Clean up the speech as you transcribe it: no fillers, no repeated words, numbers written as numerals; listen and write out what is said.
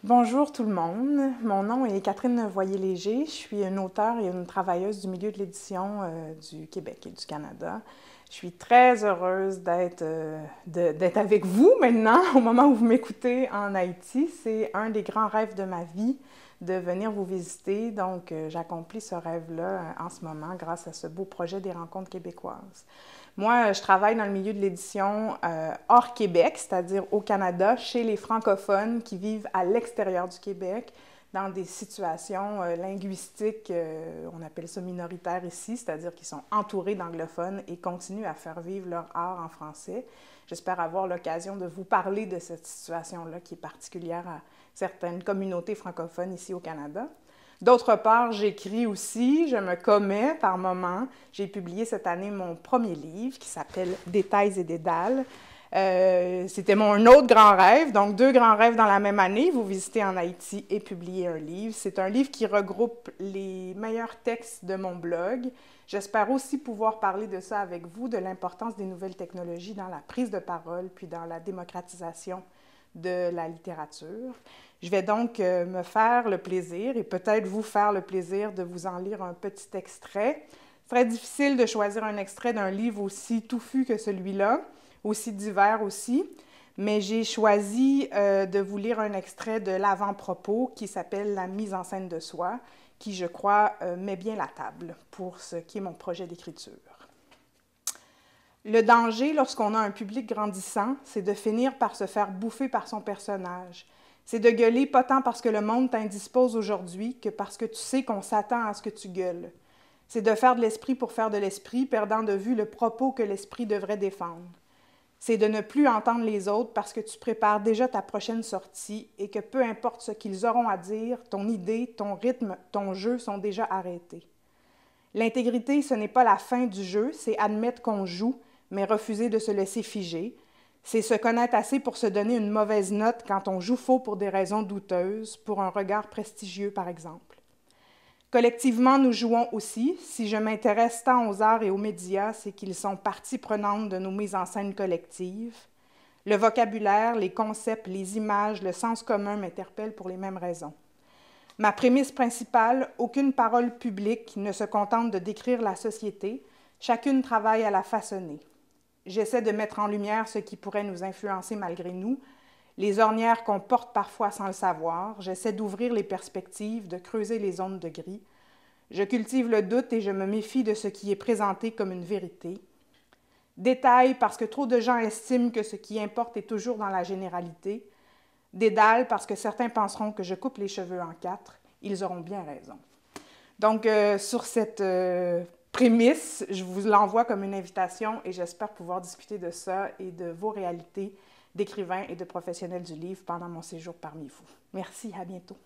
Bonjour tout le monde, mon nom est Catherine Voyer-Léger, je suis une auteure et une travailleuse du milieu de l'édition du Québec et du Canada. Je suis très heureuse d'être avec vous maintenant, au moment où vous m'écoutez en Haïti. C'est un des grands rêves de ma vie de venir vous visiter, donc j'accomplis ce rêve-là en ce moment grâce à ce beau projet des Rencontres québécoises. Moi, je travaille dans le milieu de l'édition hors Québec, c'est-à-dire au Canada, chez les francophones qui vivent à l'extérieur du Québec, dans des situations linguistiques, on appelle ça minoritaires ici, c'est-à-dire qu'ils sont entourés d'anglophones et continuent à faire vivre leur art en français. J'espère avoir l'occasion de vous parler de cette situation-là qui est particulière à certaines communautés francophones ici au Canada. D'autre part, j'écris aussi, je me commets par moments. J'ai publié cette année mon premier livre qui s'appelle Détails et dédales. C'était mon autre grand rêve, donc deux grands rêves dans la même année. Vous visitez en Haïti et publier un livre. C'est un livre qui regroupe les meilleurs textes de mon blog. J'espère aussi pouvoir parler de ça avec vous, de l'importance des nouvelles technologies dans la prise de parole, puis dans la démocratisation de la littérature. Je vais donc me faire le plaisir et peut-être vous faire le plaisir de vous en lire un petit extrait. C'est très difficile de choisir un extrait d'un livre aussi touffu que celui-là, aussi divers aussi, mais j'ai choisi de vous lire un extrait de l'avant-propos qui s'appelle « La mise en scène de soi », qui, je crois, met bien la table pour ce qui est mon projet d'écriture. Le danger, lorsqu'on a un public grandissant, c'est de finir par se faire bouffer par son personnage. C'est de gueuler pas tant parce que le monde t'indispose aujourd'hui que parce que tu sais qu'on s'attend à ce que tu gueules. C'est de faire de l'esprit pour faire de l'esprit, perdant de vue le propos que l'esprit devrait défendre. C'est de ne plus entendre les autres parce que tu prépares déjà ta prochaine sortie et que peu importe ce qu'ils auront à dire, ton idée, ton rythme, ton jeu sont déjà arrêtés. L'intégrité, ce n'est pas la fin du jeu, c'est admettre qu'on joue, mais refuser de se laisser figer. C'est se connaître assez pour se donner une mauvaise note quand on joue faux pour des raisons douteuses, pour un regard prestigieux, par exemple. Collectivement, nous jouons aussi. Si je m'intéresse tant aux arts et aux médias, c'est qu'ils sont partie prenante de nos mises en scène collectives. Le vocabulaire, les concepts, les images, le sens commun m'interpellent pour les mêmes raisons. Ma prémisse principale, aucune parole publique ne se contente de décrire la société, chacune travaille à la façonner. J'essaie de mettre en lumière ce qui pourrait nous influencer malgré nous, les ornières qu'on porte parfois sans le savoir. J'essaie d'ouvrir les perspectives, de creuser les zones de gris. Je cultive le doute et je me méfie de ce qui est présenté comme une vérité. Détail parce que trop de gens estiment que ce qui importe est toujours dans la généralité. Dédale parce que certains penseront que je coupe les cheveux en quatre. Ils auront bien raison. Donc, sur cette prémisse, je vous l'envoie comme une invitation et j'espère pouvoir discuter de ça et de vos réalités d'écrivains et de professionnels du livre pendant mon séjour parmi vous. Merci, à bientôt.